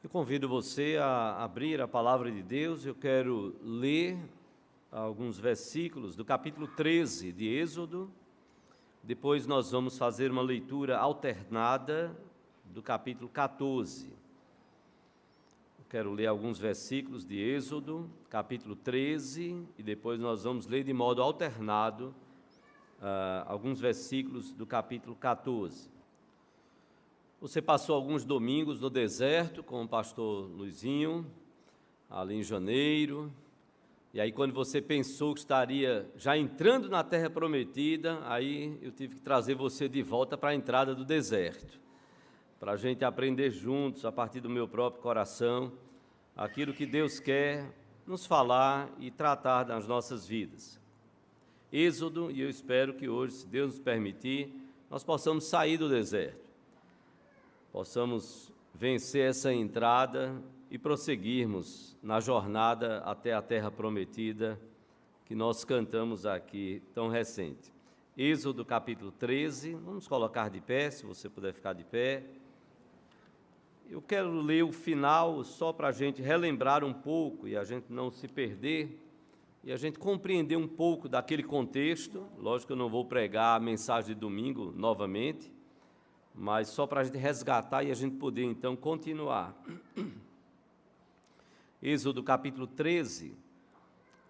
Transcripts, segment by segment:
Eu convido você a abrir a palavra de Deus. Eu quero ler alguns versículos do capítulo 13 de Êxodo. Depois nós vamos fazer uma leitura alternada do capítulo 14. Eu quero ler alguns versículos de Êxodo, capítulo 13, e depois nós vamos ler de modo alternado alguns versículos do capítulo 14. Você passou alguns domingos no deserto com o pastor Luizinho, ali em janeiro, e aí quando você pensou que estaria já entrando na terra prometida, aí eu tive que trazer você de volta para a entrada do deserto, para a gente aprender juntos, a partir do meu próprio coração, aquilo que Deus quer nos falar e tratar das nossas vidas. Êxodo, e eu espero que hoje, se Deus nos permitir, nós possamos sair do deserto, possamos vencer essa entrada e prosseguirmos na jornada até a terra prometida que nós cantamos aqui tão recente. Êxodo capítulo 13, vamos colocar de pé, se você puder ficar de pé. Eu quero ler o final só para a gente relembrar um pouco e a gente não se perder e a gente compreender um pouco daquele contexto. Lógico que eu não vou pregar a mensagem de domingo novamente, mas só para a gente resgatar e a gente poder, então, continuar. Êxodo capítulo 13,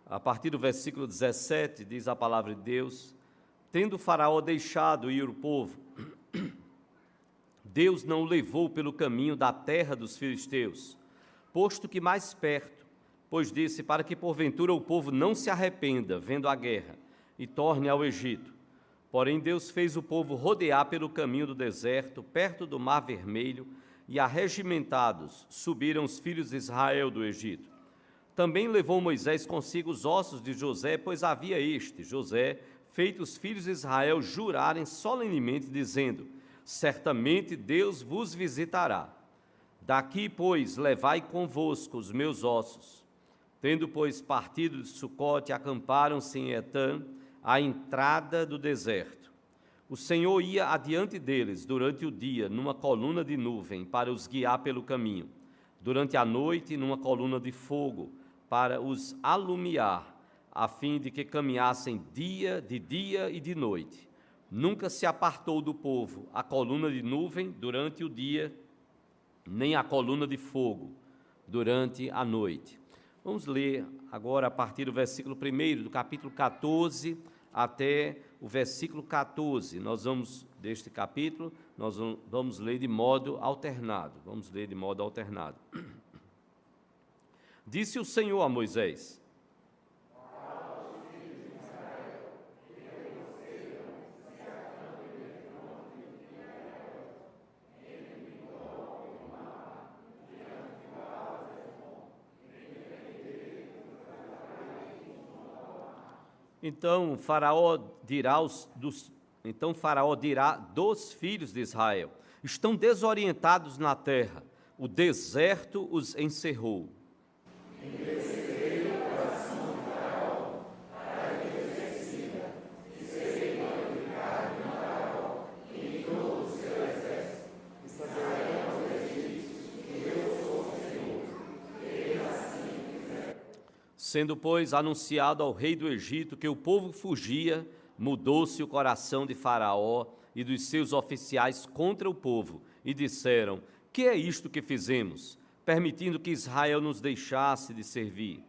a partir do versículo 17, diz a palavra de Deus: tendo Faraó deixado ir o povo, Deus não o levou pelo caminho da terra dos filisteus, posto que mais perto, pois disse, para que porventura o povo não se arrependa, vendo a guerra, e torne ao Egito. Porém, Deus fez o povo rodear pelo caminho do deserto, perto do Mar Vermelho, e arregimentados subiram os filhos de Israel do Egito. Também levou Moisés consigo os ossos de José, pois havia José, feito os filhos de Israel jurarem solenemente, dizendo: certamente Deus vos visitará. Daqui, pois, levai convosco os meus ossos. Tendo, pois, partido de Sucote, acamparam-se em Etã, à entrada do deserto. O Senhor ia adiante deles durante o dia numa coluna de nuvem para os guiar pelo caminho, durante a noite numa coluna de fogo para os alumiar, a fim de que caminhassem de dia e de noite. Nunca se apartou do povo a coluna de nuvem durante o dia, nem a coluna de fogo durante a noite. Vamos ler agora a partir do versículo 1 do capítulo 14 até o versículo 14. Nós vamos, deste capítulo, nós vamos ler de modo alternado. Vamos ler de modo alternado. Disse o Senhor a Moisés: Então Faraó dirá dos filhos de Israel: estão desorientados na terra, o deserto os encerrou. Sendo, pois, anunciado ao rei do Egito que o povo fugia, mudou-se o coração de Faraó e dos seus oficiais contra o povo, e disseram: que é isto que fizemos, permitindo que Israel nos deixasse de servir?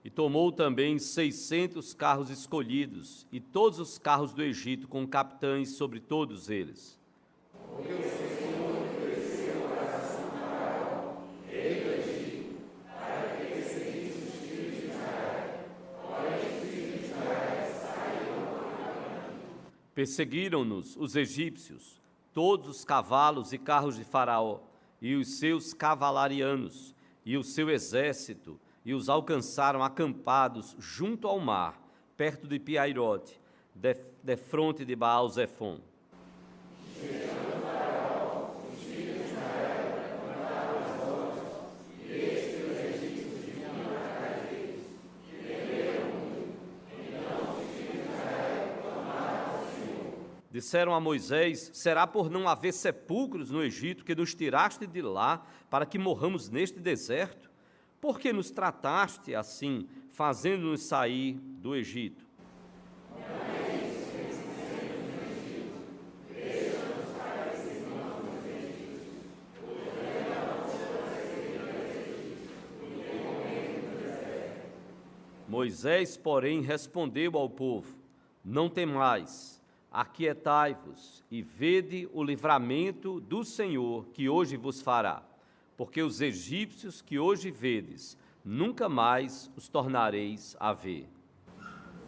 E tomou também 600 carros escolhidos, e todos os carros do Egito, com capitães sobre todos eles. Perseguiram-nos os egípcios, todos os cavalos e carros de Faraó, e os seus cavalarianos, e o seu exército, e os alcançaram acampados junto ao mar, perto de Piairote, defronte de Baal-Zefon. Disseram a Moisés: será por não haver sepulcros no Egito que nos tiraste de lá para que morramos neste deserto? Por que nos trataste assim, fazendo-nos sair do Egito? Moisés, porém, respondeu ao povo: não temais, aquietai-vos e vede o livramento do Senhor que hoje vos fará, porque os egípcios que hoje vedes, nunca mais os tornareis a ver.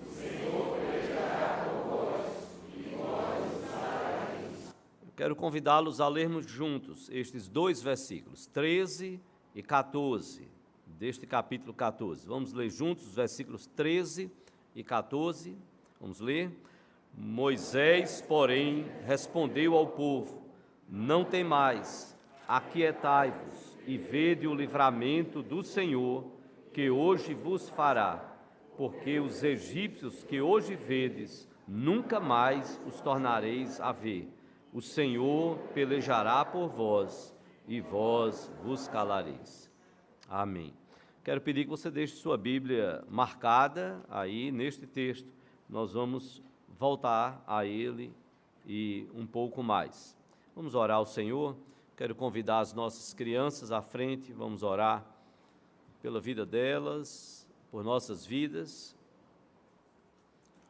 O Senhor pelejará por vós e vós os sarareis. Eu quero convidá-los a lermos juntos estes dois versículos, 13 e 14. Deste capítulo 14. Vamos ler juntos os versículos 13 e 14. Vamos ler. Moisés, porém, respondeu ao povo: não temais, aquietai-vos e vede o livramento do Senhor que hoje vos fará, porque os egípcios que hoje vedes, nunca mais os tornareis a ver. O Senhor pelejará por vós e vós vos calareis. Amém. Quero pedir que você deixe sua Bíblia marcada aí neste texto. Nós vamos voltar a ele e um pouco mais. Vamos orar ao Senhor. Quero convidar as nossas crianças à frente. Vamos orar pela vida delas, por nossas vidas.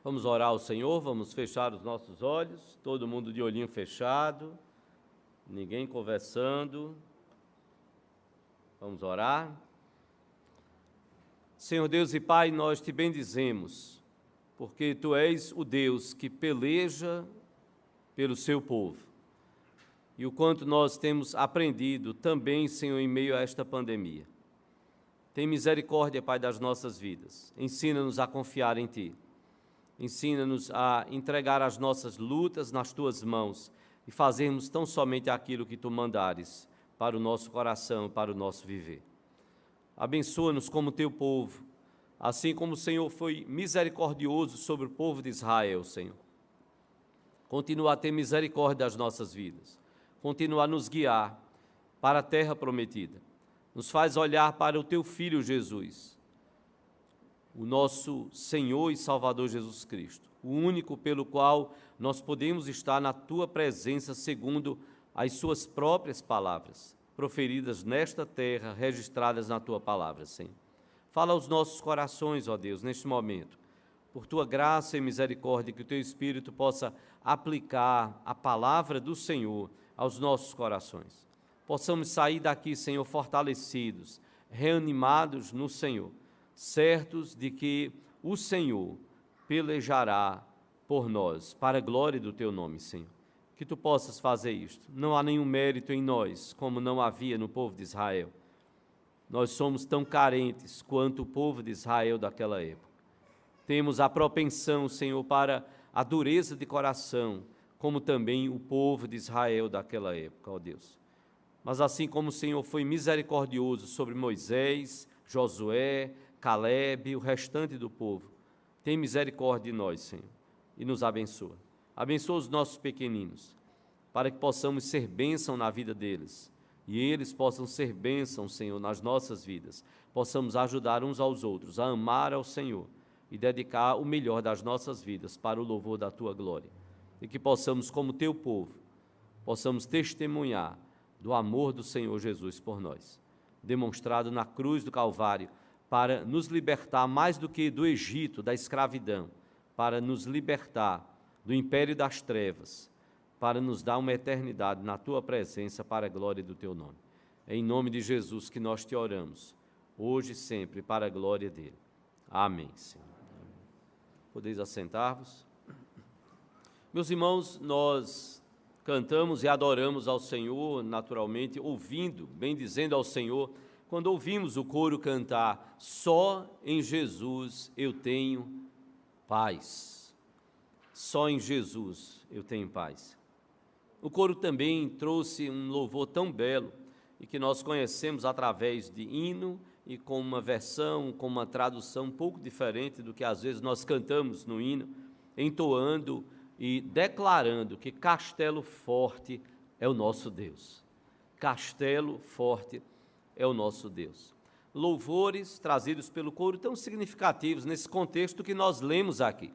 Vamos orar ao Senhor, vamos fechar os nossos olhos, todo mundo de olhinho fechado, ninguém conversando. Vamos orar. Senhor Deus e Pai, nós te bendizemos, porque Tu és o Deus que peleja pelo seu povo. E o quanto nós temos aprendido também, Senhor, em meio a esta pandemia. Tem misericórdia, Pai, das nossas vidas. Ensina-nos a confiar em Ti. Ensina-nos a entregar as nossas lutas nas Tuas mãos e fazermos tão somente aquilo que Tu mandares para o nosso coração, para o nosso viver. Abençoa-nos como Teu povo, assim como o Senhor foi misericordioso sobre o povo de Israel, Senhor. Continua a ter misericórdia das nossas vidas. Continua a nos guiar para a terra prometida. Nos faz olhar para o Teu Filho Jesus, o nosso Senhor e Salvador Jesus Cristo, o único pelo qual nós podemos estar na Tua presença segundo as Suas próprias palavras, proferidas nesta terra, registradas na Tua palavra, Senhor. Fala aos nossos corações, ó Deus, neste momento, por Tua graça e misericórdia, que o Teu Espírito possa aplicar a palavra do Senhor aos nossos corações. Possamos sair daqui, Senhor, fortalecidos, reanimados no Senhor, certos de que o Senhor pelejará por nós, para a glória do Teu nome, Senhor. Que Tu possas fazer isto. Não há nenhum mérito em nós, como não havia no povo de Israel. Nós somos tão carentes quanto o povo de Israel daquela época. Temos a propensão, Senhor, para a dureza de coração, como também o povo de Israel daquela época, ó Deus. Mas assim como o Senhor foi misericordioso sobre Moisés, Josué, Calebe e o restante do povo, tem misericórdia de nós, Senhor, e nos abençoa. Abençoa os nossos pequeninos, para que possamos ser bênção na vida deles, e eles possam ser bênção, Senhor, nas nossas vidas. Possamos ajudar uns aos outros a amar ao Senhor e dedicar o melhor das nossas vidas para o louvor da Tua glória. E que possamos, como Teu povo, possamos testemunhar do amor do Senhor Jesus por nós, demonstrado na cruz do Calvário, para nos libertar mais do que do Egito, da escravidão, para nos libertar do império das trevas, para nos dar uma eternidade na Tua presença, para a glória do Teu nome. É em nome de Jesus que nós Te oramos, hoje e sempre, para a glória dEle. Amém, Senhor. Podeis assentar-vos. Meus irmãos, nós cantamos e adoramos ao Senhor, naturalmente, ouvindo, bendizendo ao Senhor, quando ouvimos o coro cantar: só em Jesus eu tenho paz. Só em Jesus eu tenho paz. O coro também trouxe um louvor tão belo e que nós conhecemos através de hino e com uma versão, com uma tradução um pouco diferente do que às vezes nós cantamos no hino, entoando e declarando que Castelo Forte é o nosso Deus. Castelo Forte é o nosso Deus. Louvores trazidos pelo coro tão significativos nesse contexto que nós lemos aqui.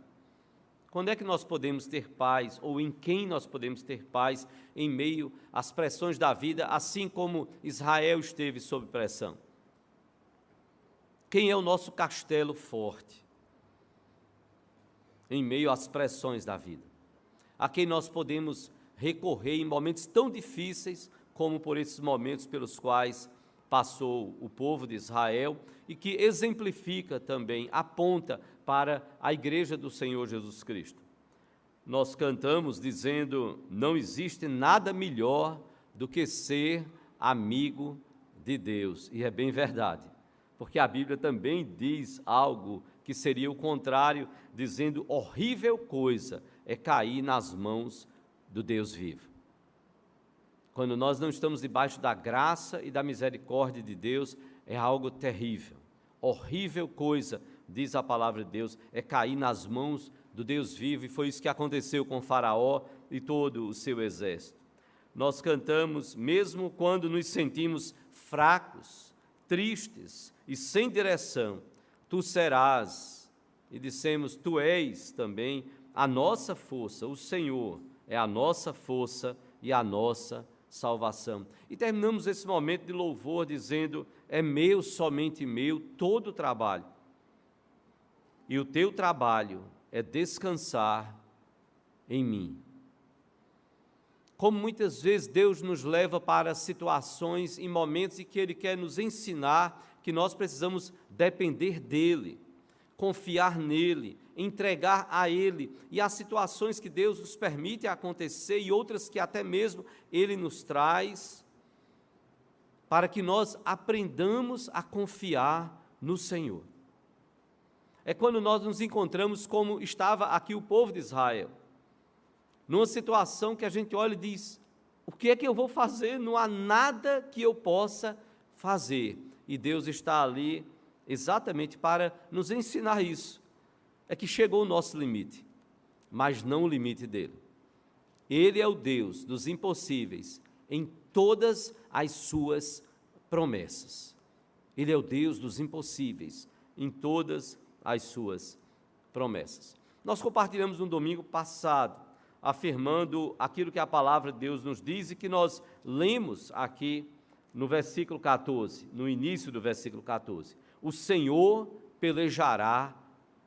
Quando é que nós podemos ter paz, ou em quem nós podemos ter paz em meio às pressões da vida, assim como Israel esteve sob pressão? Quem é o nosso castelo forte em meio às pressões da vida? A quem nós podemos recorrer em momentos tão difíceis como por esses momentos pelos quais passou o povo de Israel e que exemplifica também, aponta para a igreja do Senhor Jesus Cristo. Nós cantamos dizendo: não existe nada melhor do que ser amigo de Deus. E é bem verdade, porque a Bíblia também diz algo que seria o contrário, dizendo: horrível coisa é cair nas mãos do Deus vivo. Quando nós não estamos debaixo da graça e da misericórdia de Deus, é algo terrível. Horrível coisa, diz a palavra de Deus, é cair nas mãos do Deus vivo, e foi isso que aconteceu com Faraó e todo o seu exército. Nós cantamos, mesmo quando nos sentimos fracos, tristes e sem direção, tu serás, e dissemos, tu és também a nossa força, o Senhor é a nossa força e a nossa salvação. E terminamos esse momento de louvor dizendo: é meu, somente meu, todo o trabalho. E o teu trabalho é descansar em mim. Como muitas vezes Deus nos leva para situações e momentos em que Ele quer nos ensinar que nós precisamos depender dEle, confiar nele, entregar a Ele, e há situações que Deus nos permite acontecer e outras que até mesmo Ele nos traz, para que nós aprendamos a confiar no Senhor. É quando nós nos encontramos como estava aqui o povo de Israel, numa situação que a gente olha e diz: o que é que eu vou fazer? Não há nada que eu possa fazer. E Deus está ali exatamente para nos ensinar isso. É que chegou o nosso limite, mas não o limite dele. Ele é o Deus dos impossíveis em todas as suas promessas. Ele é o Deus dos impossíveis em todas as suas promessas. Nós compartilhamos no domingo passado, afirmando aquilo que a palavra de Deus nos diz e que nós lemos aqui no versículo 14, no início do versículo 14. O Senhor pelejará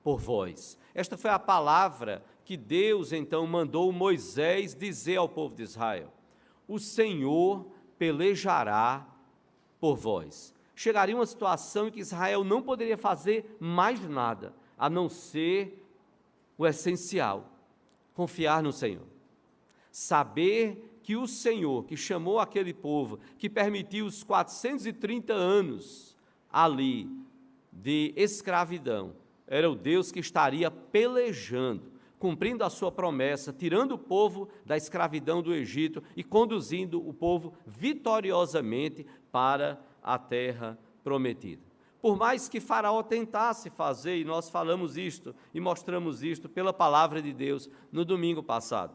por vós. Esta foi a palavra que Deus então mandou Moisés dizer ao povo de Israel. O Senhor pelejará por vós. Chegaria uma situação em que Israel não poderia fazer mais nada, a não ser o essencial: confiar no Senhor. Saber que o Senhor, que chamou aquele povo, que permitiu os 430 anos ali de escravidão, era o Deus que estaria pelejando, cumprindo a sua promessa, tirando o povo da escravidão do Egito e conduzindo o povo vitoriosamente para a terra prometida. Por mais que Faraó tentasse fazer, e nós falamos isto e mostramos isto pela palavra de Deus no domingo passado,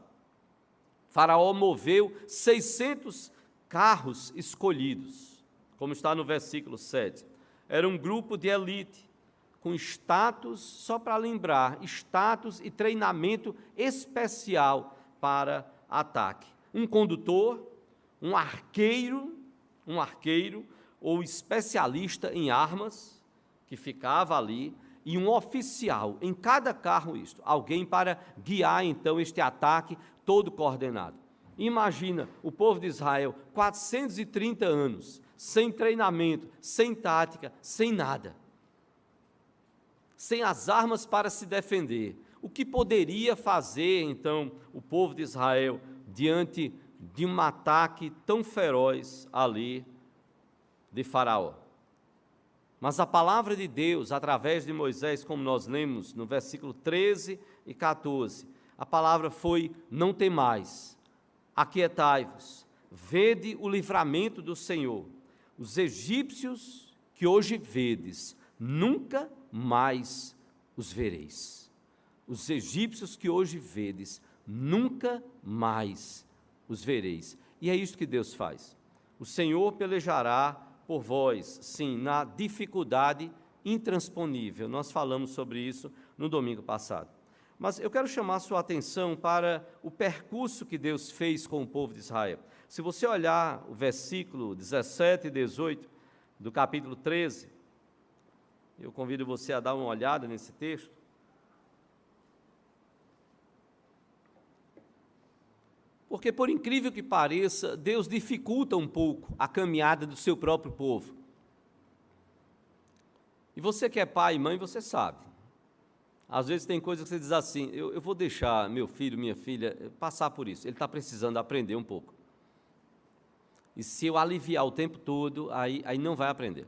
Faraó moveu 600 carros escolhidos, como está no versículo 7. Era um grupo de elite, com status, só para lembrar, status e treinamento especial para ataque. Um condutor, um arqueiro ou especialista em armas, que ficava ali, e um oficial em cada carro, alguém para guiar então este ataque todo coordenado. Imagina o povo de Israel, 430 anos, sem treinamento, sem tática, sem nada, sem as armas para se defender. O que poderia fazer então o povo de Israel diante de um ataque tão feroz ali de Faraó? Mas a palavra de Deus, através de Moisés, como nós lemos no versículo 13 e 14, a palavra foi: não temais, aquietai-vos, vede o livramento do Senhor. Os egípcios que hoje vedes, nunca mais os vereis. Os egípcios que hoje vedes, nunca mais os vereis. E é isso que Deus faz. O Senhor pelejará por vós, sim, na dificuldade intransponível. Nós falamos sobre isso no domingo passado. Mas eu quero chamar a sua atenção para o percurso que Deus fez com o povo de Israel. Se você olhar o versículo 17 e 18 do capítulo 13, eu convido você a dar uma olhada nesse texto. Porque, por incrível que pareça, Deus dificulta um pouco a caminhada do seu próprio povo. E você que é pai e mãe, você sabe. Às vezes tem coisas que você diz assim, eu vou deixar meu filho, minha filha, passar por isso. Ele está precisando aprender um pouco. E se eu aliviar o tempo todo, aí não vai aprender.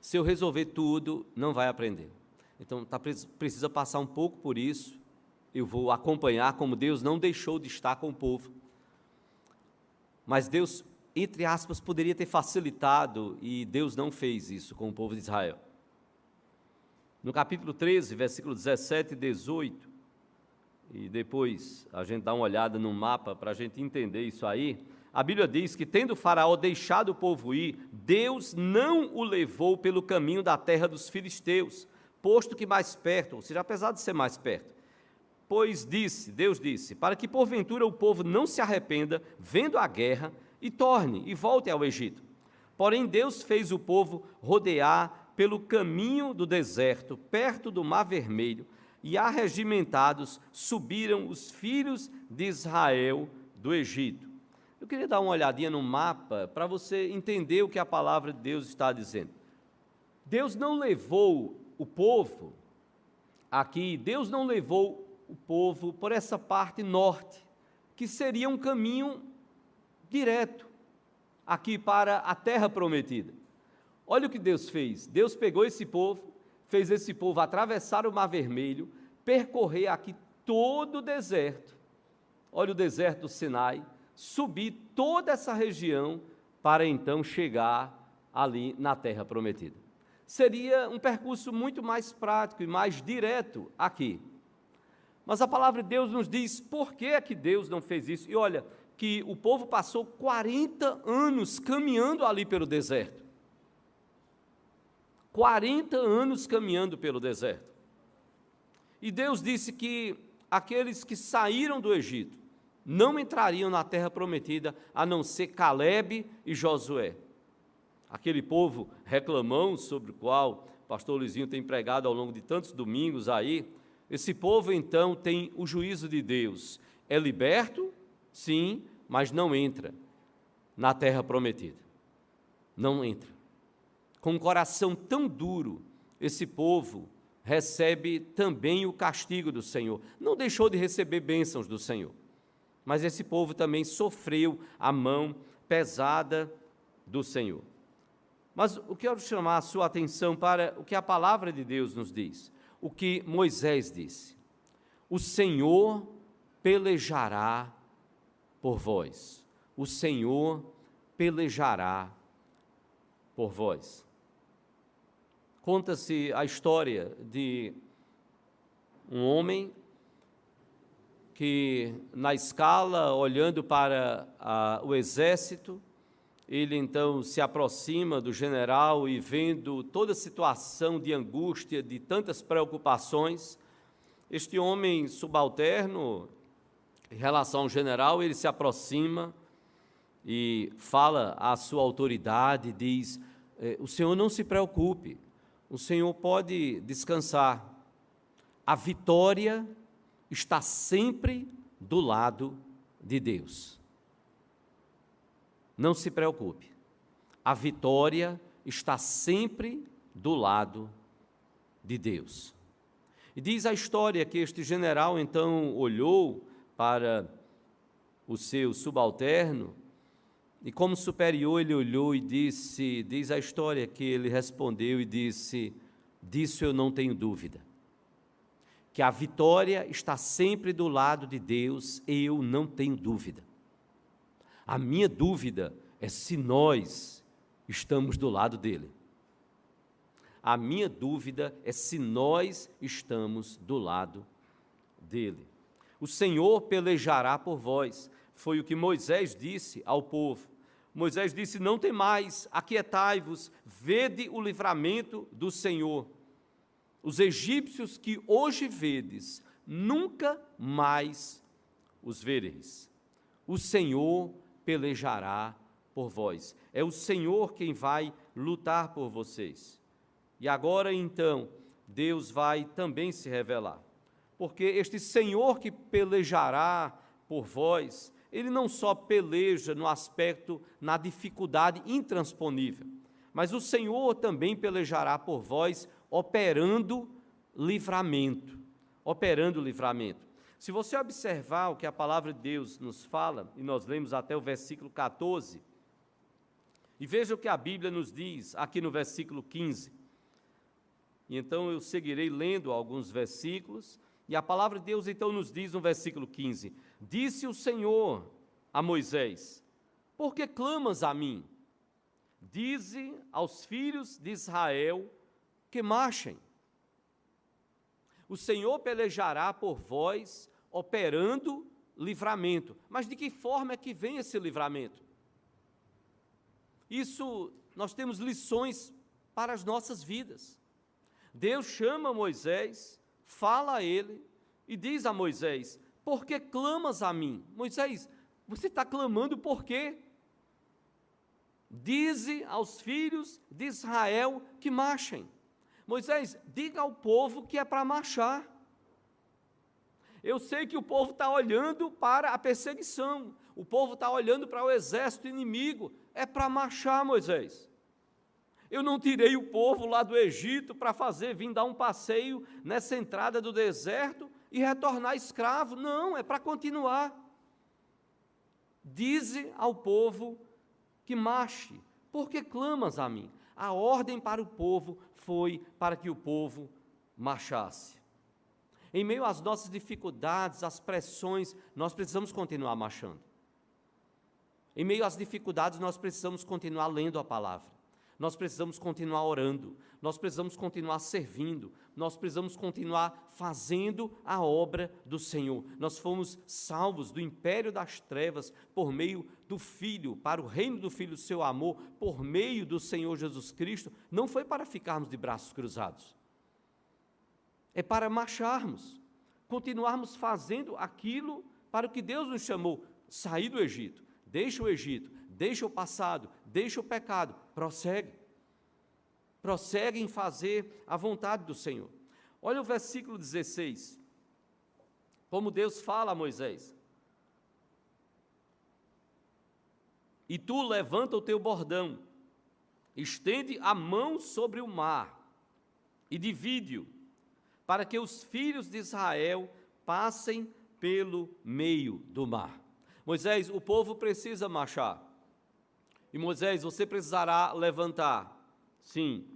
Se eu resolver tudo, não vai aprender. Então, precisa passar um pouco por isso. Eu vou acompanhar como Deus não deixou de estar com o povo. Mas Deus, entre aspas, poderia ter facilitado, e Deus não fez isso com o povo de Israel. No capítulo 13, versículo 17 e 18, e depois a gente dá uma olhada no mapa para a gente entender isso aí, a Bíblia diz que, tendo Faraó deixado o povo ir, Deus não o levou pelo caminho da terra dos filisteus, posto que mais perto, ou seja, apesar de ser mais perto. Pois Deus disse, para que porventura o povo não se arrependa, vendo a guerra, e torne, e volte ao Egito. Porém Deus fez o povo rodear pelo caminho do deserto, perto do Mar Vermelho, e arregimentados subiram os filhos de Israel do Egito. Eu queria dar uma olhadinha no mapa para você entender o que a palavra de Deus está dizendo. Deus não levou o povo aqui, Deus não levou o povo por essa parte norte, que seria um caminho direto aqui para a terra prometida. Olha o que Deus fez. Deus pegou esse povo, fez esse povo atravessar o Mar Vermelho, percorrer aqui todo o deserto. Olha o deserto do Sinai, subir toda essa região para então chegar ali na terra prometida. Seria um percurso muito mais prático e mais direto aqui. Mas a palavra de Deus nos diz por que é que Deus não fez isso. E olha, que o povo passou 40 anos caminhando ali pelo deserto. 40 anos caminhando pelo deserto. E Deus disse que aqueles que saíram do Egito não entrariam na terra prometida, a não ser Calebe e Josué. Aquele povo reclamão, sobre o qual o pastor Luizinho tem pregado ao longo de tantos domingos aí, esse povo então tem o juízo de Deus. É liberto, sim, mas não entra na terra prometida. Não entra. Com um coração tão duro, esse povo recebe também o castigo do Senhor. Não deixou de receber bênçãos do Senhor, mas esse povo também sofreu a mão pesada do Senhor. Mas eu quero chamar a sua atenção para o que a palavra de Deus nos diz, o que Moisés disse: o Senhor pelejará por vós, o Senhor pelejará por vós. Conta-se a história de um homem que, na escala, olhando para o exército, ele então se aproxima do general e, vendo toda a situação de angústia, de tantas preocupações, este homem subalterno, em relação ao general, ele se aproxima e fala à sua autoridade, diz: o senhor não se preocupe, o senhor pode descansar, a vitória está sempre do lado de Deus. Não se preocupe, a vitória está sempre do lado de Deus. E diz a história que este general então olhou para o seu subalterno e, como superior, ele olhou e disse, diz a história que ele respondeu e disse: disso eu não tenho dúvida, que a vitória está sempre do lado de Deus, eu não tenho dúvida. A minha dúvida é se nós estamos do lado dele. A minha dúvida é se nós estamos do lado dele. O Senhor pelejará por vós. Foi o que Moisés disse ao povo. Moisés disse: não temais, aquietai-vos, vede o livramento do Senhor. Os egípcios que hoje vedes, nunca mais os vereis. O Senhor pelejará por vós. É o Senhor quem vai lutar por vocês. E agora então, Deus vai também se revelar. Porque este Senhor que pelejará por vós, Ele não só peleja no aspecto, na dificuldade intransponível, mas o Senhor também pelejará por vós, operando livramento. Operando livramento. Se você observar o que a palavra de Deus nos fala, e nós lemos até o versículo 14, e veja o que a Bíblia nos diz aqui no versículo 15. E então eu seguirei lendo alguns versículos, e a palavra de Deus então nos diz no versículo 15: disse o Senhor a Moisés: por que clamas a mim? Dize aos filhos de Israel que marchem. O Senhor pelejará por vós, operando livramento. Mas de que forma é que vem esse livramento? Isso, nós temos lições para as nossas vidas. Deus chama Moisés, fala a ele e diz a Moisés: por que clamas a mim? Moisés, você está clamando por quê? Dize aos filhos de Israel que marchem. Moisés, diga ao povo que é para marchar. Eu sei que o povo está olhando para a perseguição, o povo está olhando para o exército inimigo, é para marchar, Moisés. Eu não tirei o povo lá do Egito para vir dar um passeio nessa entrada do deserto e retornar escravo, não, é para continuar. Dize ao povo que marche, porque clamas a mim. A ordem para o povo foi para que o povo marchasse. Em meio às nossas dificuldades, às pressões, nós precisamos continuar marchando. Em meio às dificuldades, nós precisamos continuar lendo a palavra. Nós precisamos continuar orando. Nós precisamos continuar servindo. Nós precisamos continuar fazendo a obra do Senhor. Nós fomos salvos do império das trevas por meio do Filho, para o reino do Filho, seu amor, por meio do Senhor Jesus Cristo. Não foi para ficarmos de braços cruzados. É para marcharmos, continuarmos fazendo aquilo para o que Deus nos chamou. Sair do Egito, deixa o Egito, deixa o passado, deixa o pecado, prossegue em fazer a vontade do Senhor. Olha o versículo 16, como Deus fala a Moisés: e tu levanta o teu bordão, estende a mão sobre o mar e divide-o, para que os filhos de Israel passem pelo meio do mar. Moisés, o povo precisa marchar. E Moisés, você precisará levantar. Sim,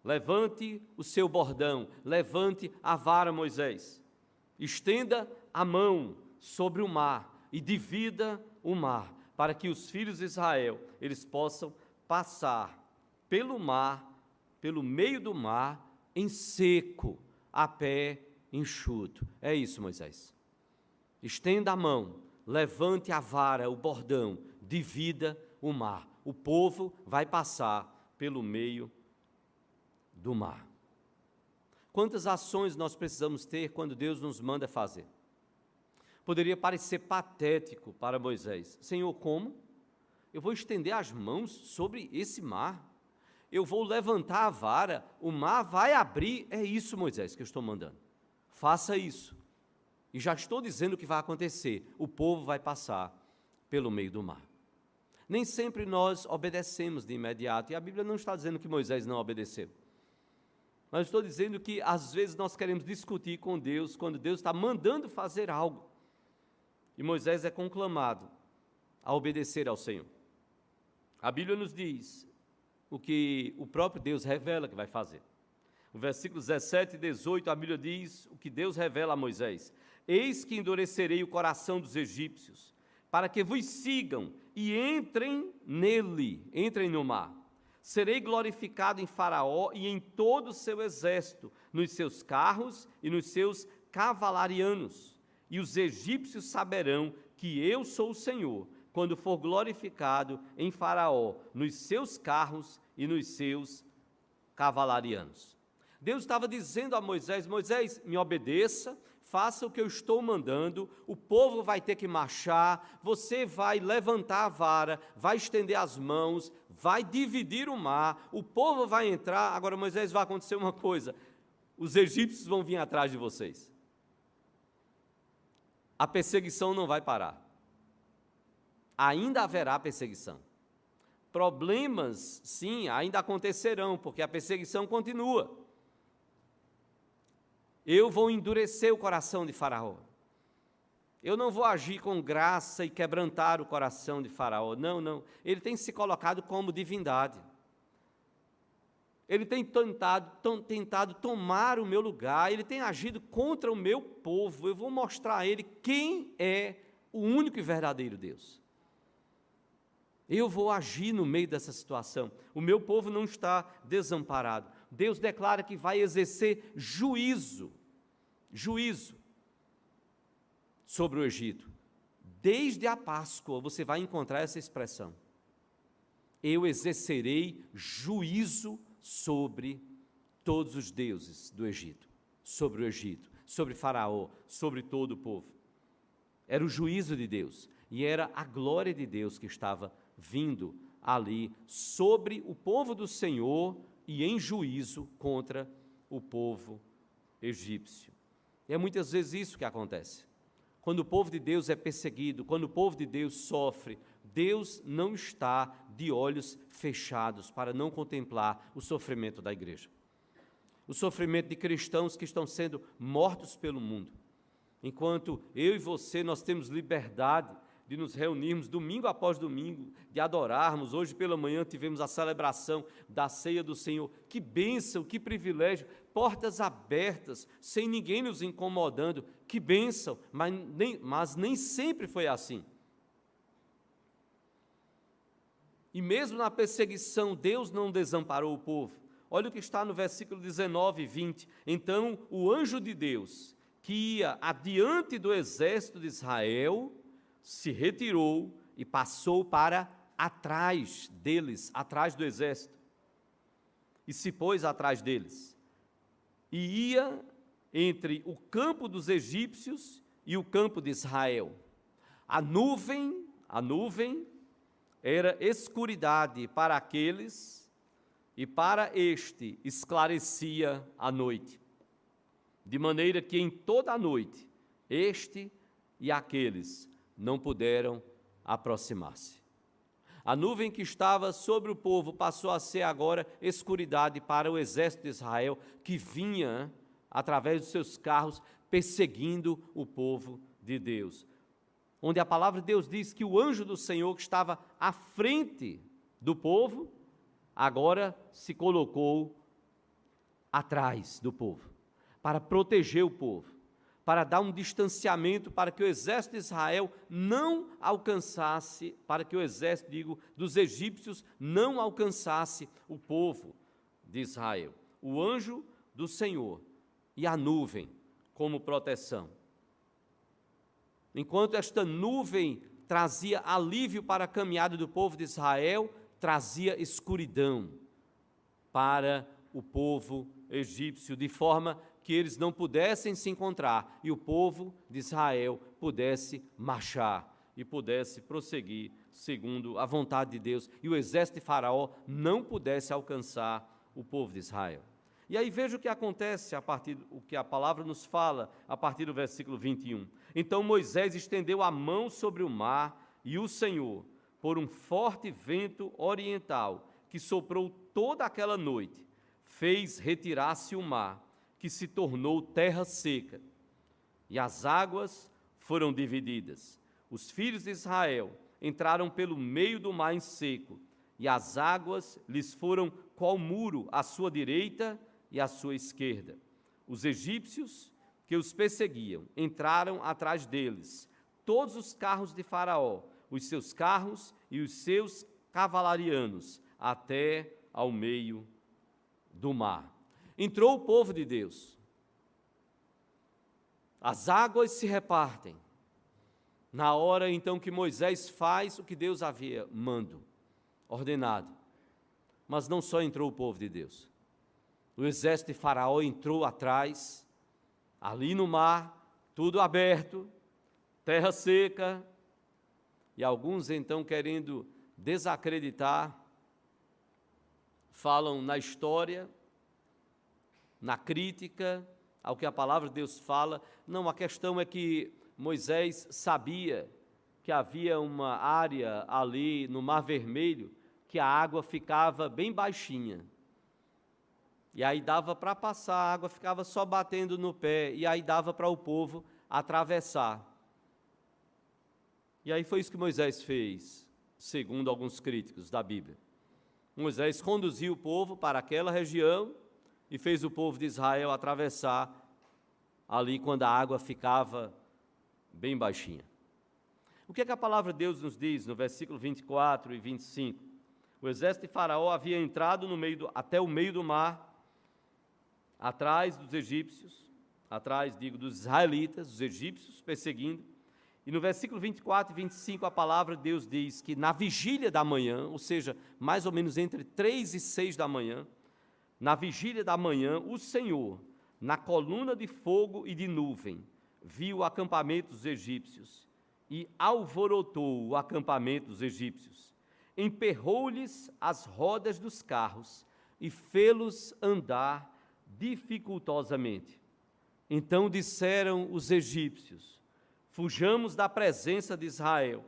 levante o seu bordão, levante a vara, Moisés. Estenda a mão sobre o mar e divida o mar, para que os filhos de Israel, eles possam passar pelo mar, pelo meio do mar, em seco, a pé enxuto. É isso, Moisés. Estenda a mão, levante a vara, o bordão, divida o mar. O povo vai passar pelo meio do mar. Quantas ações nós precisamos ter quando Deus nos manda fazer? Poderia parecer patético para Moisés. Senhor, como? Eu vou estender as mãos sobre esse mar? Eu vou levantar a vara, o mar vai abrir. É isso, Moisés, que eu estou mandando. Faça isso. E já estou dizendo o que vai acontecer. O povo vai passar pelo meio do mar. Nem sempre nós obedecemos de imediato. E a Bíblia não está dizendo que Moisés não obedeceu. Mas estou dizendo que às vezes nós queremos discutir com Deus, quando Deus está mandando fazer algo. E Moisés é conclamado a obedecer ao Senhor. A Bíblia nos diz o que o próprio Deus revela que vai fazer. No versículo 17 e 18, a Bíblia diz o que Deus revela a Moisés: eis que endurecerei o coração dos egípcios, para que vos sigam e entrem nele, entrem no mar. Serei glorificado em Faraó e em todo o seu exército, nos seus carros e nos seus cavalarianos. e os egípcios saberão que eu sou o Senhor, quando for glorificado em Faraó, nos seus carros e nos seus cavalarianos. Deus estava dizendo a Moisés: Moisés, me obedeça, faça o que eu estou mandando, o povo vai ter que marchar, você vai levantar a vara, vai estender as mãos, vai dividir o mar, o povo vai entrar. Agora, Moisés, vai acontecer uma coisa: os egípcios vão vir atrás de vocês. A perseguição não vai parar. Ainda haverá perseguição. Problemas, sim, ainda acontecerão, porque a perseguição continua. Eu vou endurecer o coração de Faraó. Eu não vou agir com graça e quebrantar o coração de Faraó. Não, não. Ele tem se colocado como divindade. Ele tem tentado tomar o meu lugar, ele tem agido contra o meu povo. Eu vou mostrar a ele quem é o único e verdadeiro Deus. Eu vou agir no meio dessa situação. O meu povo não está desamparado. Deus declara que vai exercer juízo sobre o Egito. Desde a Páscoa você vai encontrar essa expressão. Eu exercerei juízo sobre todos os deuses do Egito, sobre o Egito, sobre Faraó, sobre todo o povo. Era o juízo de Deus, e era a glória de Deus que estava vindo ali sobre o povo do Senhor e em juízo contra o povo egípcio. E é muitas vezes isso que acontece. Quando o povo de Deus é perseguido, quando o povo de Deus sofre, Deus não está de olhos fechados para não contemplar o sofrimento da igreja. O sofrimento de cristãos que estão sendo mortos pelo mundo. Enquanto eu e você, nós temos liberdade de nos reunirmos domingo após domingo, de adorarmos. Hoje pela manhã tivemos a celebração da ceia do Senhor. Que bênção, que privilégio, portas abertas, sem ninguém nos incomodando. Que bênção, mas nem sempre foi assim. E mesmo na perseguição, Deus não desamparou o povo. Olha o que está no versículo 19 e 20. Então o anjo de Deus, que ia adiante do exército de Israel, se retirou e passou para atrás deles, atrás do exército, e se pôs atrás deles, e ia entre o campo dos egípcios e o campo de Israel. A nuvem era escuridade para aqueles, e para este esclarecia a noite, de maneira que em toda a noite este e aqueles não puderam aproximar-se. A nuvem que estava sobre o povo passou a ser agora escuridade para o exército de Israel, que vinha, através dos seus carros, perseguindo o povo de Deus. Onde a palavra de Deus diz que o anjo do Senhor, que estava à frente do povo, agora se colocou atrás do povo, para proteger o povo, para dar um distanciamento para que o exército de Israel não alcançasse, para que o exército, dos egípcios não alcançasse o povo de Israel. O anjo do Senhor e a nuvem como proteção. Enquanto esta nuvem trazia alívio para a caminhada do povo de Israel, trazia escuridão para o povo egípcio, de forma que eles não pudessem se encontrar e o povo de Israel pudesse marchar e pudesse prosseguir segundo a vontade de Deus, e o exército de Faraó não pudesse alcançar o povo de Israel. E aí veja o que acontece, o que a palavra nos fala, a partir do versículo 21. Então Moisés estendeu a mão sobre o mar, e o Senhor, por um forte vento oriental, que soprou toda aquela noite, fez retirar-se o mar, que se tornou terra seca, e as águas foram divididas. Os filhos de Israel entraram pelo meio do mar em seco, e as águas lhes foram qual muro à sua direita e à sua esquerda. Os egípcios que os perseguiam entraram atrás deles, todos os carros de Faraó, os seus carros e os seus cavalarianos, até ao meio do mar. Entrou o povo de Deus. As águas se repartem. Na hora, então, que Moisés faz o que Deus havia ordenado. Mas não só entrou o povo de Deus. O exército de Faraó entrou atrás, ali no mar, tudo aberto, terra seca, e alguns então querendo desacreditar, falam na história, na crítica ao que a palavra de Deus fala. Não, a questão é que Moisés sabia que havia uma área ali no Mar Vermelho que a água ficava bem baixinha. E aí dava para passar, a água ficava só batendo no pé, e aí dava para o povo atravessar. E aí foi isso que Moisés fez, segundo alguns críticos da Bíblia. Moisés conduziu o povo para aquela região e fez o povo de Israel atravessar ali quando a água ficava bem baixinha. O que é que a palavra de Deus nos diz no versículo 24 e 25? O exército de Faraó havia entrado até o meio do mar, atrás dos egípcios, dos israelitas, os egípcios perseguindo. E no versículo 24 e 25 a palavra de Deus diz que na vigília da manhã, ou seja, mais ou menos entre 3 e 6 da manhã, na vigília da manhã, o Senhor, na coluna de fogo e de nuvem, viu o acampamento dos egípcios e alvorotou o acampamento dos egípcios. Emperrou-lhes as rodas dos carros e fê-los andar dificultosamente. Então disseram os egípcios: fujamos da presença de Israel,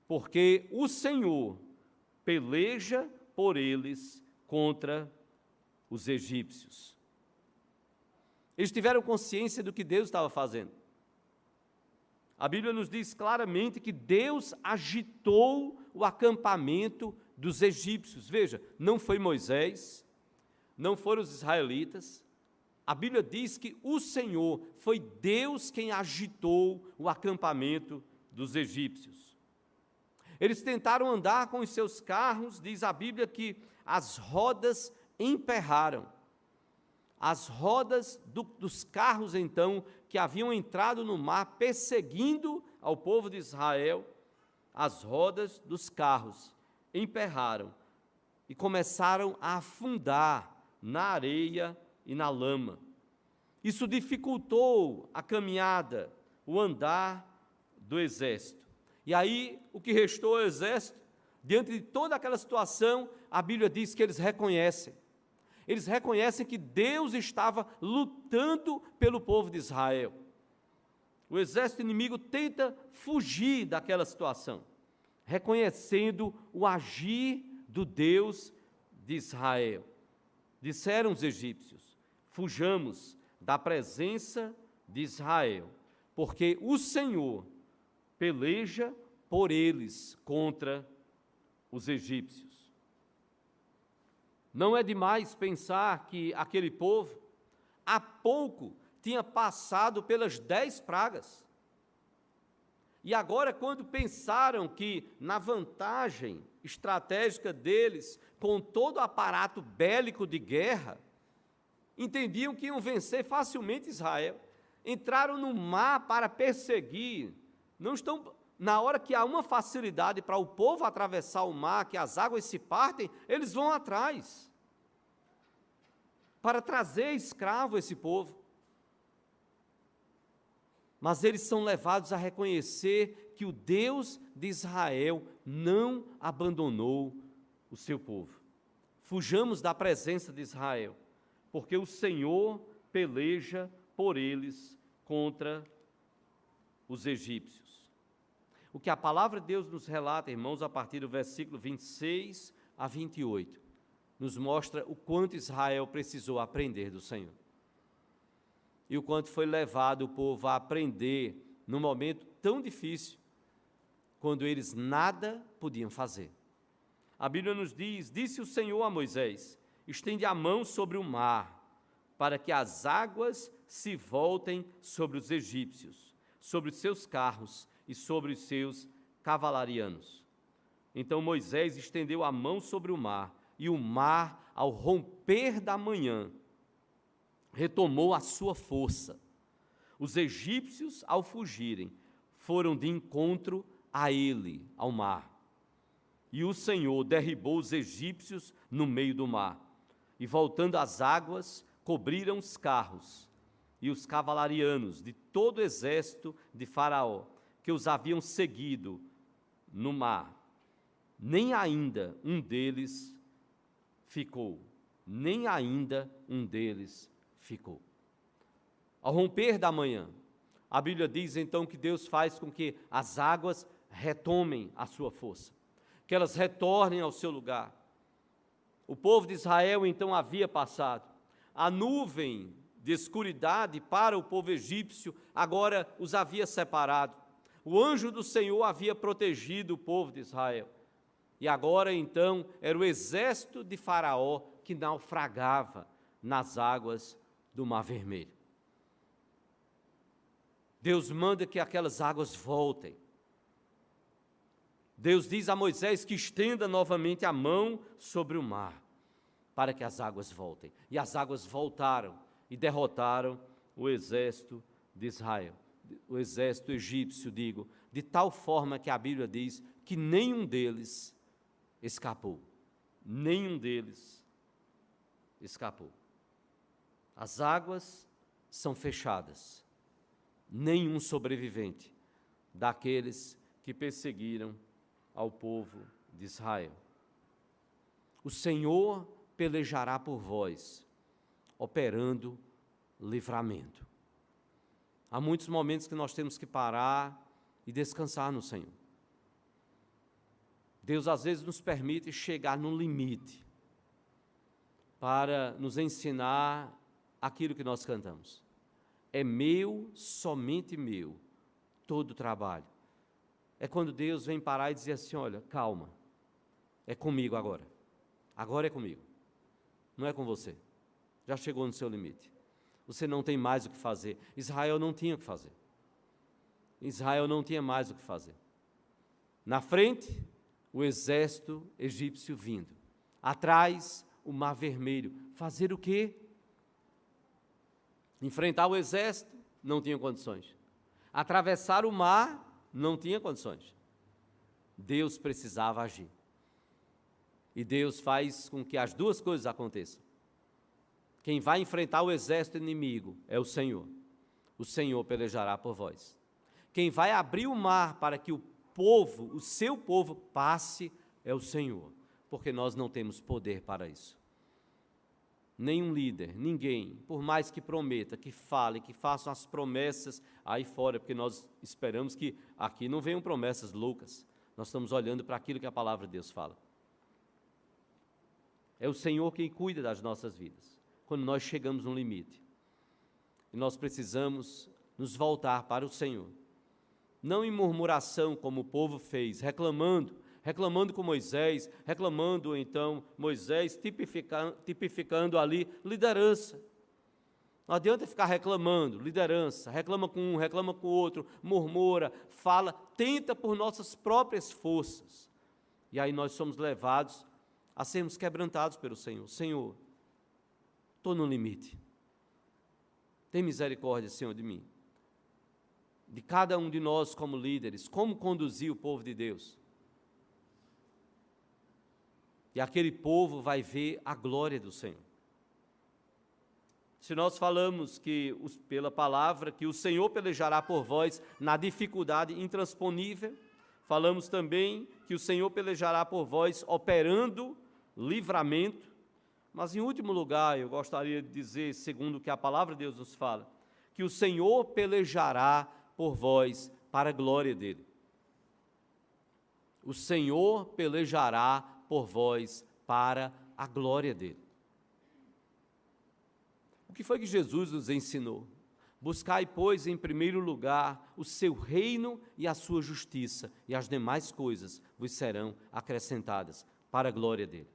porque o Senhor peleja por eles contra os egípcios. Eles tiveram consciência do que Deus estava fazendo. A Bíblia nos diz claramente que Deus agitou o acampamento dos egípcios. Veja, não foi Moisés, não foram os israelitas. A Bíblia diz que o Senhor, foi Deus quem agitou o acampamento dos egípcios. Eles tentaram andar com os seus carros, diz a Bíblia que as rodas emperraram. As rodas dos carros, então, que haviam entrado no mar, perseguindo ao povo de Israel, as rodas dos carros emperraram e começaram a afundar na areia e na lama. Isso dificultou a caminhada, o andar do exército. E aí, o que restou ao exército, diante de toda aquela situação, a Bíblia diz que eles reconhecem que Deus estava lutando pelo povo de Israel. O exército inimigo tenta fugir daquela situação, reconhecendo o agir do Deus de Israel. Disseram os egípcios: fujamos da presença de Israel, porque o Senhor peleja por eles contra os egípcios. Não é demais pensar que aquele povo, há pouco, tinha passado pelas 10 pragas. E agora, quando pensaram que, na vantagem estratégica deles, com todo o aparato bélico de guerra, entendiam que iam vencer facilmente Israel, entraram no mar para perseguir. Não estão, na hora que há uma facilidade para o povo atravessar o mar, que as águas se partem, eles vão atrás, para trazer escravo esse povo. Mas eles são levados a reconhecer que o Deus de Israel não abandonou o seu povo. Fujamos da presença de Israel, porque o Senhor peleja por eles contra os egípcios. O que a palavra de Deus nos relata, irmãos, a partir do versículo 26 a 28, nos mostra o quanto Israel precisou aprender do Senhor. E o quanto foi levado o povo a aprender num momento tão difícil, quando eles nada podiam fazer. A Bíblia nos diz: disse o Senhor a Moisés: estende a mão sobre o mar, para que as águas se voltem sobre os egípcios, sobre os seus carros e sobre os seus cavalarianos. Então Moisés estendeu a mão sobre o mar, e o mar, ao romper da manhã, retomou a sua força. Os egípcios, ao fugirem, foram de encontro a ele, ao mar. E o Senhor derribou os egípcios no meio do mar. E voltando as águas, cobriram os carros e os cavalarianos de todo o exército de Faraó, que os haviam seguido no mar. Nem ainda um deles ficou. Nem ainda um deles ficou. Ao romper da manhã, a Bíblia diz então que Deus faz com que as águas retomem a sua força, que elas retornem ao seu lugar. O povo de Israel então havia passado. A nuvem de escuridade para o povo egípcio agora os havia separado. O anjo do Senhor havia protegido o povo de Israel. E agora então era o exército de Faraó que naufragava nas águas do Mar Vermelho. Deus manda que aquelas águas voltem. Deus diz a Moisés que estenda novamente a mão sobre o mar, para que as águas voltem. E as águas voltaram e derrotaram o exército de Israel, o exército egípcio, digo, de tal forma que a Bíblia diz que nenhum deles escapou. Nenhum deles escapou. As águas são fechadas. Nenhum sobrevivente daqueles que perseguiram ao povo de Israel. O Senhor pelejará por vós, operando livramento. Há muitos momentos que nós temos que parar e descansar no Senhor. Deus às vezes nos permite chegar no limite para nos ensinar aquilo que nós cantamos. É meu, somente meu, todo o trabalho. É quando Deus vem parar e dizer assim, olha, calma, é comigo agora. Agora é comigo, não é com você. Já chegou no seu limite. Você não tem mais o que fazer. Israel não tinha o que fazer. Israel não tinha mais o que fazer. Na frente, o exército egípcio vindo. Atrás, o Mar Vermelho. Fazer o quê? Enfrentar o exército, não tinha condições. Atravessar o mar, não tinha condições. Deus precisava agir. E Deus faz com que as duas coisas aconteçam. Quem vai enfrentar o exército inimigo é o Senhor. O Senhor pelejará por vós. Quem vai abrir o mar para que o povo, o seu povo, passe é o Senhor. Porque nós não temos poder para isso. Nenhum líder, ninguém, por mais que prometa, que fale, que façam as promessas aí fora, porque nós esperamos que aqui não venham promessas loucas. Nós estamos olhando para aquilo que a palavra de Deus fala. É o Senhor quem cuida das nossas vidas, quando nós chegamos no limite. E nós precisamos nos voltar para o Senhor. Não em murmuração, como o povo fez, reclamando com Moisés, reclamando então Moisés, tipificando ali liderança. Não adianta ficar reclamando, liderança, reclama com um, reclama com o outro, murmura, fala, tenta por nossas próprias forças. E aí nós somos levados a sermos quebrantados pelo Senhor. Senhor, estou no limite. Tem misericórdia, Senhor, de mim. De cada um de nós como líderes, como conduzir o povo de Deus. E aquele povo vai ver a glória do Senhor. Se nós falamos que, pela palavra, que o Senhor pelejará por vós na dificuldade intransponível, falamos também que o Senhor pelejará por vós operando livramento, mas em último lugar, eu gostaria de dizer, segundo o que a palavra de Deus nos fala, que o Senhor pelejará por vós para a glória dele. O Senhor pelejará por vós para a glória dele. O que foi que Jesus nos ensinou? Buscai, pois, em primeiro lugar o seu reino e a sua justiça, e as demais coisas vos serão acrescentadas para a glória dele.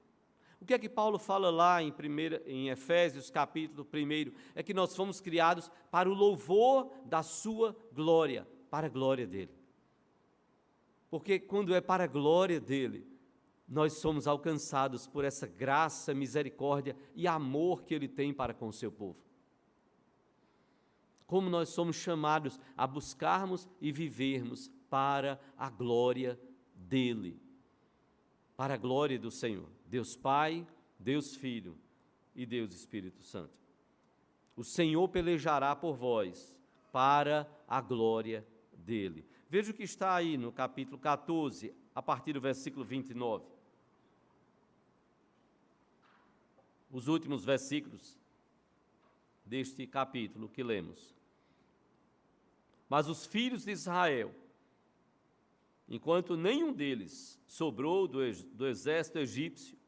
O que é que Paulo fala lá em Efésios, capítulo 1? É que nós fomos criados para o louvor da sua glória, para a glória dele. Porque quando é para a glória dele, nós somos alcançados por essa graça, misericórdia e amor que ele tem para com o seu povo. como nós somos chamados a buscarmos e vivermos para a glória dEle, para a glória do Senhor, Deus Pai, Deus Filho e Deus Espírito Santo. O Senhor pelejará por vós para a glória dEle. Veja o que está aí no capítulo 14, a partir do versículo 29. Os últimos versículos deste capítulo que lemos. Mas os filhos de Israel, enquanto nenhum deles sobrou do exército egípcio,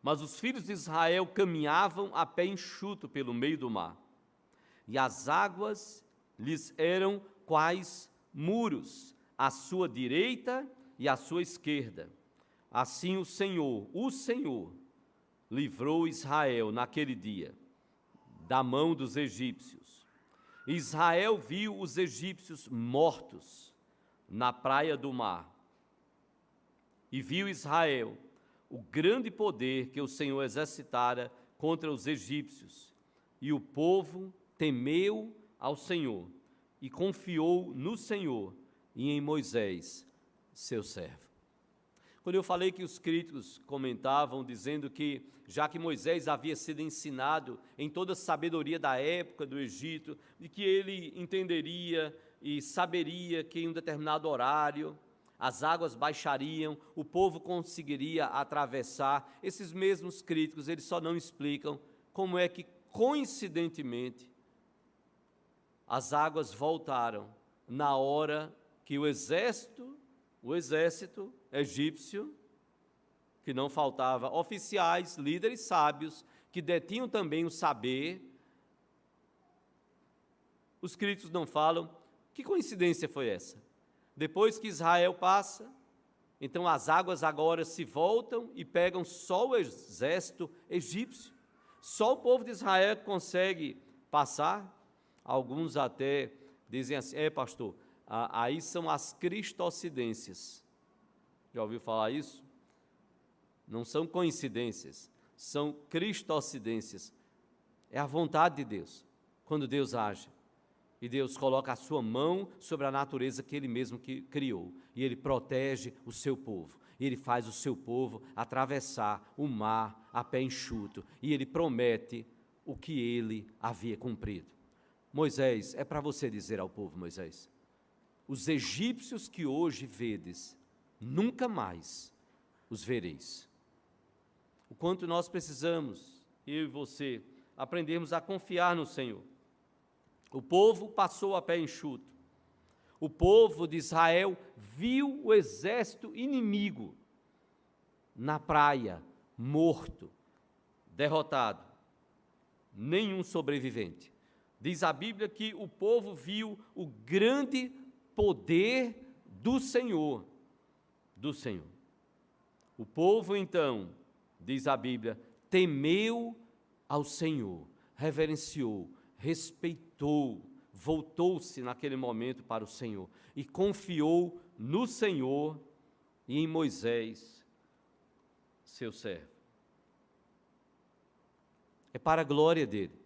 mas os filhos de Israel caminhavam a pé enxuto pelo meio do mar, e as águas lhes eram quais muros, à sua direita e à sua esquerda. Assim o Senhor, livrou Israel naquele dia da mão dos egípcios. Israel viu os egípcios mortos na praia do mar. E viu Israel o grande poder que o Senhor exercitara contra os egípcios. E o povo temeu ao Senhor e confiou no Senhor e em Moisés, seu servo. Quando eu falei que os críticos comentavam dizendo que, já que Moisés havia sido ensinado em toda a sabedoria da época do Egito, de que ele entenderia e saberia que em um determinado horário as águas baixariam, o povo conseguiria atravessar, esses mesmos críticos, eles só não explicam como é que, coincidentemente, as águas voltaram na hora que o exército egípcio, que não faltava oficiais, líderes sábios, que detinham também o saber. Os críticos não falam, que coincidência foi essa? Depois que Israel passa, então as águas agora se voltam e pegam só o exército egípcio. Só o povo de Israel consegue passar. Alguns até dizem assim, pastor, aí são as cristocidências. Já ouviu falar isso? Não são coincidências, são cristocidências. É a vontade de Deus, quando Deus age. E Deus coloca a sua mão sobre a natureza que Ele mesmo criou. E Ele protege o seu povo. E Ele faz o seu povo atravessar o mar a pé enxuto. E Ele promete o que Ele havia cumprido. Moisés, é para você dizer ao povo, Moisés, os egípcios que hoje vedes, nunca mais os vereis. O quanto nós precisamos, eu e você, aprendermos a confiar no Senhor. O povo passou a pé enxuto. O povo de Israel viu o exército inimigo na praia, morto, derrotado. Nenhum sobrevivente. Diz a Bíblia que o povo viu o grande poder do Senhor. O povo, então, diz a Bíblia, temeu ao Senhor, reverenciou, respeitou, voltou-se naquele momento para o Senhor e confiou no Senhor e em Moisés, seu servo. É para a glória dele.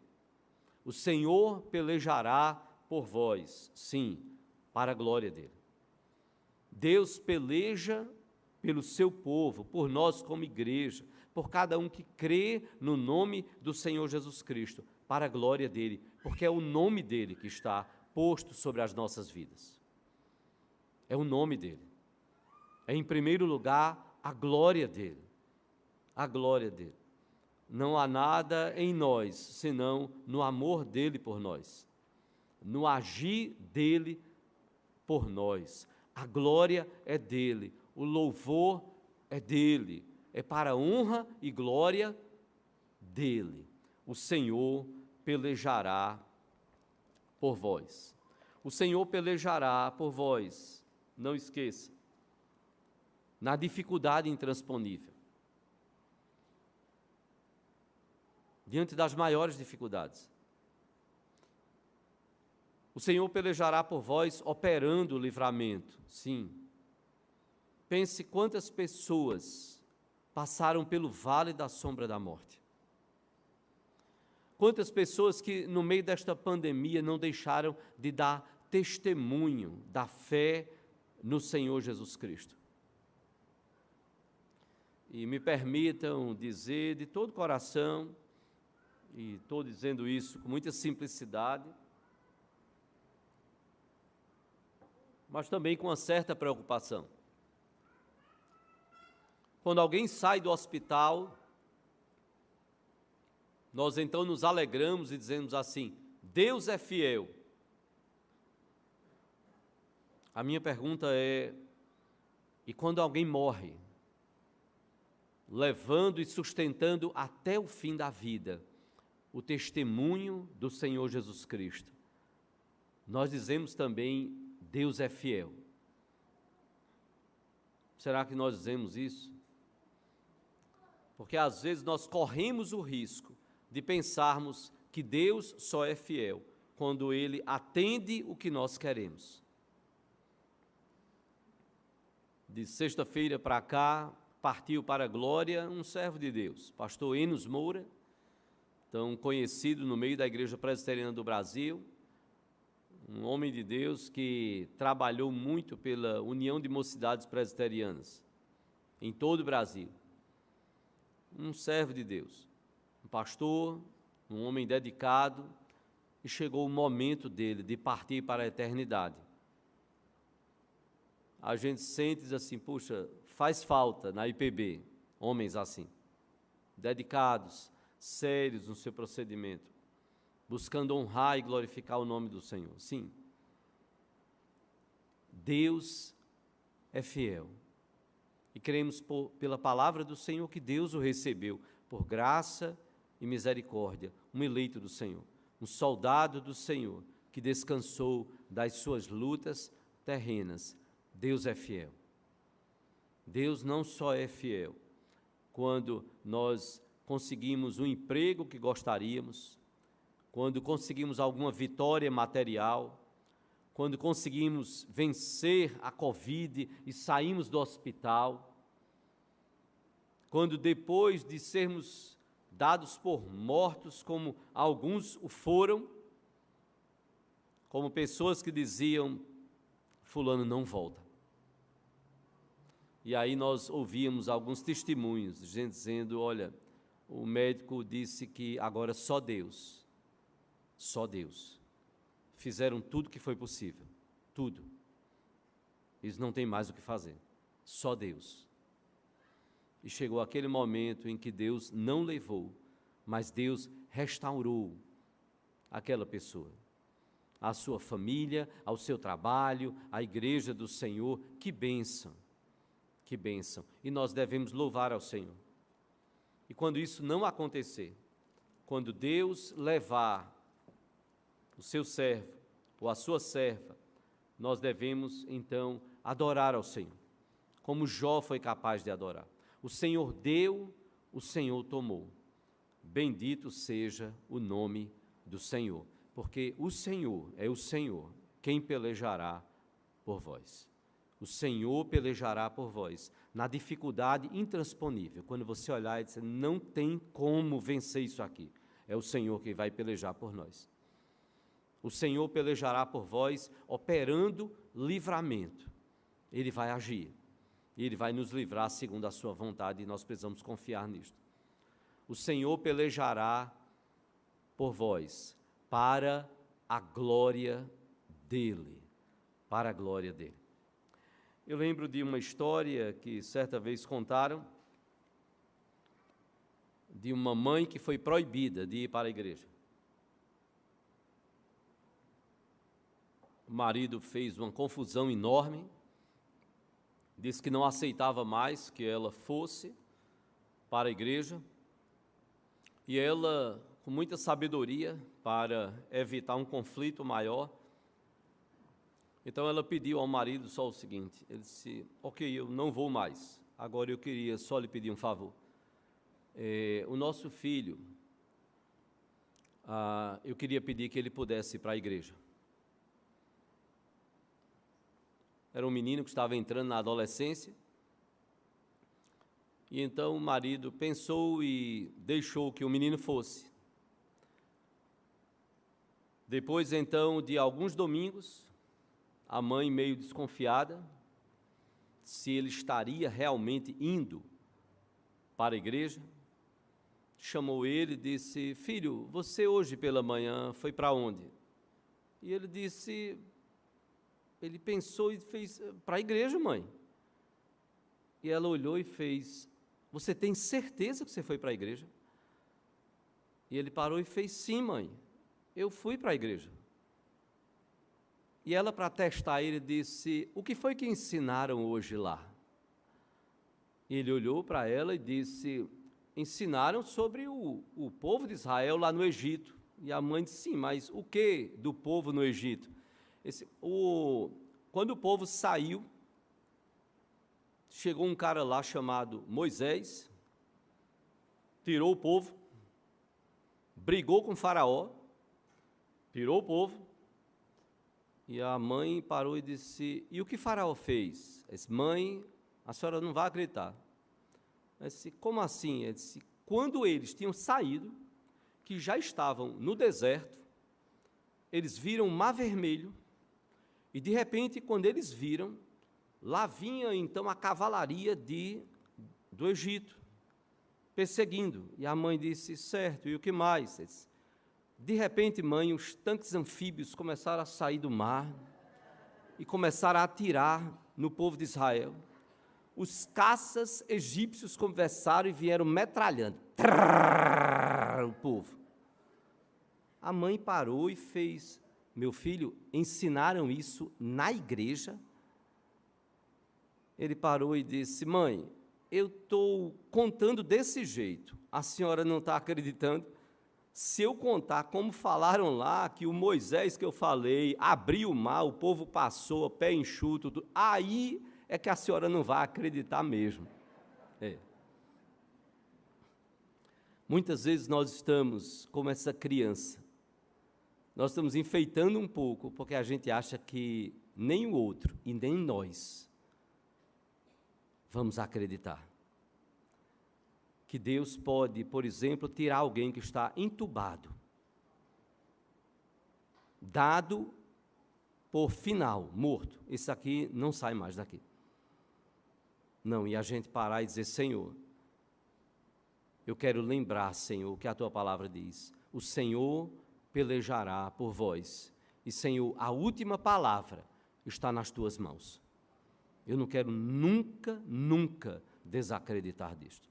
O Senhor pelejará por vós, sim, para a glória dele. Deus peleja pelo seu povo, por nós como igreja, por cada um que crê no nome do Senhor Jesus Cristo, para a glória dele, porque é o nome dele que está posto sobre as nossas vidas. É o nome dele. É, em primeiro lugar, a glória dele. A glória dele. Não há nada em nós, senão no amor dele por nós, no agir dele por nós. A glória é dele, o louvor é dele, é para a honra e glória dele. O Senhor pelejará por vós. O Senhor pelejará por vós, não esqueça, na dificuldade intransponível. Diante das maiores dificuldades. O Senhor pelejará por vós, operando o livramento, sim. Pense quantas pessoas passaram pelo vale da sombra da morte. Quantas pessoas que no meio desta pandemia não deixaram de dar testemunho da fé no Senhor Jesus Cristo. E me permitam dizer de todo o coração, e estou dizendo isso com muita simplicidade, mas também com uma certa preocupação. Quando alguém sai do hospital, nós então nos alegramos e dizemos assim: Deus é fiel. A minha pergunta é: e quando alguém morre, levando e sustentando até o fim da vida o testemunho do Senhor Jesus Cristo, nós dizemos também: Deus é fiel. Será que nós dizemos isso? Porque às vezes nós corremos o risco de pensarmos que Deus só é fiel quando Ele atende o que nós queremos. De sexta-feira para cá, partiu para a glória um servo de Deus, pastor Enos Moura, tão conhecido no meio da Igreja Presbiteriana do Brasil, um homem de Deus que trabalhou muito pela União de Mocidades Presbiterianas, em todo o Brasil. Um servo de Deus, um pastor, um homem dedicado, e chegou o momento dele de partir para a eternidade. A gente sente e diz assim: puxa, faz falta na IPB, homens assim, dedicados, sérios no seu procedimento, buscando honrar e glorificar o nome do Senhor. Sim, Deus é fiel. E cremos pela palavra do Senhor que Deus o recebeu por graça e misericórdia, um eleito do Senhor, um soldado do Senhor, que descansou das suas lutas terrenas. Deus é fiel. Deus não só é fiel quando nós conseguimos um emprego que gostaríamos, quando conseguimos alguma vitória material, quando conseguimos vencer a Covid e saímos do hospital, quando depois de sermos dados por mortos, como alguns o foram, como pessoas que diziam: fulano não volta. E aí nós ouvíamos alguns testemunhos, gente dizendo: olha, o médico disse que agora só Deus, fizeram tudo que foi possível, tudo. Eles não têm mais o que fazer, só Deus. E chegou aquele momento em que Deus não levou, mas Deus restaurou aquela pessoa, a sua família, ao seu trabalho, à igreja do Senhor. Que bênção, que bênção. E nós devemos louvar ao Senhor. E quando isso não acontecer, quando Deus levar o seu servo ou a sua serva, nós devemos então adorar ao Senhor, como Jó foi capaz de adorar. O Senhor deu, o Senhor tomou. Bendito seja o nome do Senhor, porque o Senhor é o Senhor quem pelejará por vós. O Senhor pelejará por vós, na dificuldade intransponível. Quando você olhar e dizer: não tem como vencer isso aqui, é o Senhor quem vai pelejar por nós. O Senhor pelejará por vós, operando livramento. Ele vai agir, e Ele vai nos livrar segundo a sua vontade, e nós precisamos confiar nisto. O Senhor pelejará por vós, para a glória dEle, para a glória dEle. Eu lembro de uma história que certa vez contaram, de uma mãe que foi proibida de ir para a igreja. O marido fez uma confusão enorme, disse que não aceitava mais que ela fosse para a igreja, e ela, com muita sabedoria, para evitar um conflito maior, então ela pediu ao marido só o seguinte: ele disse: ok, eu não vou mais, agora eu queria só lhe pedir um favor. O nosso filho, eu queria pedir que ele pudesse ir para a igreja. Era um menino que estava entrando na adolescência, e então o marido pensou e deixou que o menino fosse. Depois, então, de alguns domingos, a mãe, meio desconfiada, se ele estaria realmente indo para a igreja, chamou ele e disse: filho, você hoje pela manhã foi para onde? E ele disse, ele pensou e fez: para a igreja, mãe. E ela olhou e fez: você tem certeza que você foi para a igreja? E ele parou e fez: sim, mãe, eu fui para a igreja. E ela, para testar ele, disse: o que foi que ensinaram hoje lá? E ele olhou para ela e disse: ensinaram sobre o povo de Israel lá no Egito. E a mãe disse: sim, mas o que do povo no Egito? Quando o povo saiu, chegou um cara lá chamado Moisés, tirou o povo, brigou com o faraó, tirou o povo, e a mãe parou e disse: e o que faraó fez? Eu disse: mãe, a senhora não vai acreditar. Eu disse: como assim? Eu disse: quando eles tinham saído, que já estavam no deserto, eles viram o Mar Vermelho, e de repente, quando eles viram, lá vinha então a cavalaria do Egito, perseguindo. E a mãe disse: certo, e o que mais? Eu disse: de repente, mãe, os tanques anfíbios começaram a sair do mar e começaram a atirar no povo de Israel. Os caças egípcios conversaram e vieram metralhando o povo. A mãe parou e fez: meu filho, ensinaram isso na igreja? Ele parou e disse: mãe, eu estou contando desse jeito, a senhora não está acreditando? Se eu contar como falaram lá, que o Moisés que eu falei, abriu o mar, o povo passou, pé enxuto, tudo, aí é que a senhora não vai acreditar mesmo. Muitas vezes nós estamos como essa criança, nós estamos enfeitando um pouco, porque a gente acha que nem o outro e nem nós vamos acreditar que Deus pode, por exemplo, tirar alguém que está entubado, dado por final, morto. Esse aqui não sai mais daqui. Não, e a gente parar e dizer: Senhor, eu quero lembrar, Senhor, o que a Tua palavra diz. O Senhor pelejará por vós. E, Senhor, a última palavra está nas Tuas mãos. Eu não quero nunca, nunca desacreditar disto.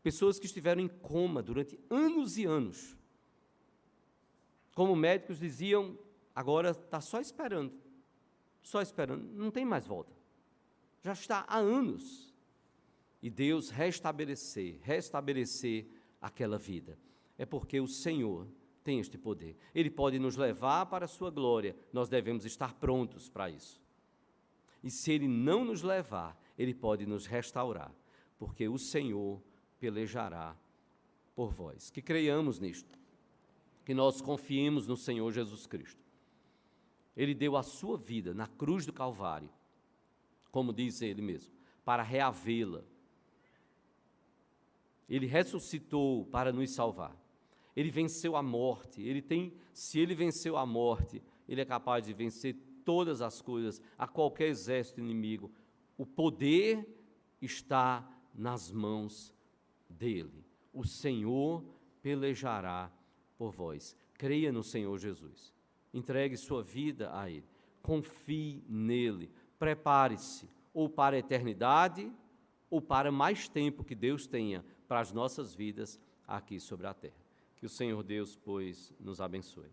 Pessoas que estiveram em coma durante anos e anos. Como médicos diziam, agora está só esperando, não tem mais volta. Já está há anos. E Deus restabelecer aquela vida. É porque o Senhor tem este poder. Ele pode nos levar para a sua glória, nós devemos estar prontos para isso. E se Ele não nos levar, Ele pode nos restaurar, porque o Senhor pelejará por vós. Que creiamos nisto, que nós confiemos no Senhor Jesus Cristo. Ele deu a sua vida na cruz do Calvário, como diz Ele mesmo, para reavê-la. Ele ressuscitou para nos salvar. Ele venceu a morte. Se Ele venceu a morte, Ele é capaz de vencer todas as coisas, a qualquer exército inimigo. O poder está nas mãos dele. O Senhor pelejará por vós. Creia no Senhor Jesus. Entregue sua vida a Ele. Confie nele. Prepare-se ou para a eternidade ou para mais tempo que Deus tenha para as nossas vidas aqui sobre a terra. Que o Senhor Deus, pois, nos abençoe.